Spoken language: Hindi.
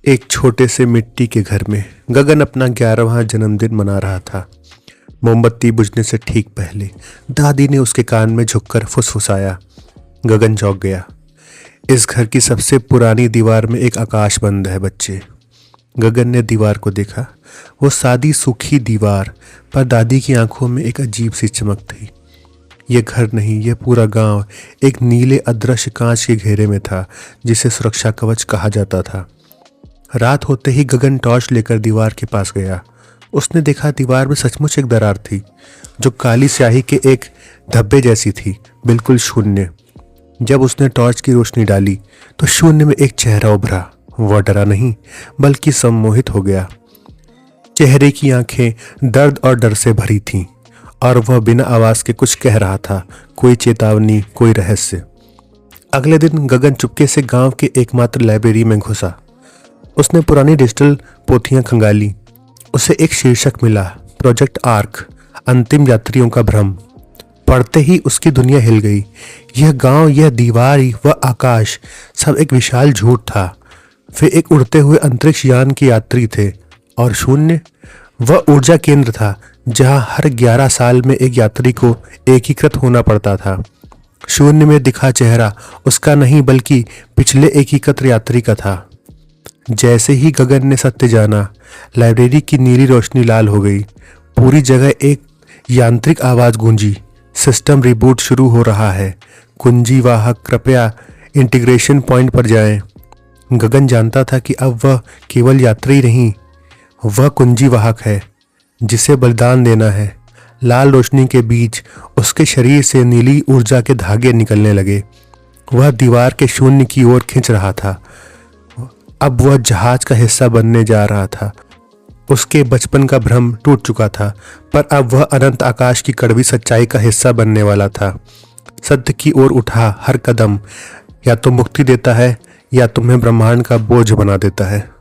एक छोटे से मिट्टी के घर में गगन अपना 11वां जन्मदिन मना रहा था। मोमबत्ती बुझने से ठीक पहले दादी ने उसके कान में झुककर फुसफुसाया। गगन चौंक गया। इस घर की सबसे पुरानी दीवार में एक आकाश बंद है बच्चे। गगन ने दीवार को देखा। वो सादी सूखी दीवार पर दादी की आंखों में एक अजीब सी चमक थी। ये घर नहीं, ये पूरा गांव एक नीले अदृश्य कांच के घेरे में था जिसे सुरक्षा कवच कहा जाता था। रात होते ही गगन टॉर्च लेकर दीवार के पास गया। उसने देखा दीवार में सचमुच एक दरार थी जो काली स्याही के एक धब्बे जैसी थी, बिल्कुल शून्य। जब उसने टॉर्च की रोशनी डाली तो शून्य में एक चेहरा उभरा। वह डरा नहीं बल्कि सम्मोहित हो गया। चेहरे की आंखें दर्द और डर से भरी थीं और वह बिना आवाज के कुछ कह रहा था, कोई चेतावनी, कोई रहस्य। अगले दिन गगन चुपके से गांव के एकमात्र लाइब्रेरी में घुसा। उसने पुरानी डिजिटल पोथियां खंगाली। उसे एक शीर्षक मिला, प्रोजेक्ट आर्क, अंतिम यात्रियों का भ्रम। पढ़ते ही उसकी दुनिया हिल गई। यह गांव, यह दीवार, वह आकाश, सब एक विशाल झूठ था। वे एक उड़ते हुए अंतरिक्ष यान के यात्री थे और शून्य वह ऊर्जा केंद्र था जहां हर 11 साल में एक यात्री को एकीकृत होना पड़ता था। शून्य में दिखा चेहरा उसका नहीं बल्कि पिछले एकीकृत यात्री का था। जैसे ही गगन ने सत्य जाना, लाइब्रेरी की नीली रोशनी लाल हो गई। पूरी जगह एक यांत्रिक आवाज गूंजी, सिस्टम रिबूट शुरू हो रहा है। कुंजी वाहक कृपया इंटीग्रेशन पॉइंट पर जाएं। गगन जानता था कि अब वह केवल यात्री नहीं, वह कुंजी वाहक है जिसे बलिदान देना है। लाल रोशनी के बीच उसके शरीर से नीली ऊर्जा के धागे निकलने लगे। वह दीवार के शून्य की ओर खींच रहा था। अब वह जहाज का हिस्सा बनने जा रहा था। उसके बचपन का भ्रम टूट चुका था, पर अब वह अनंत आकाश की कड़वी सच्चाई का हिस्सा बनने वाला था। सत्य की ओर उठा हर कदम या तो मुक्ति देता है या तुम्हें ब्रह्मांड का बोझ बना देता है।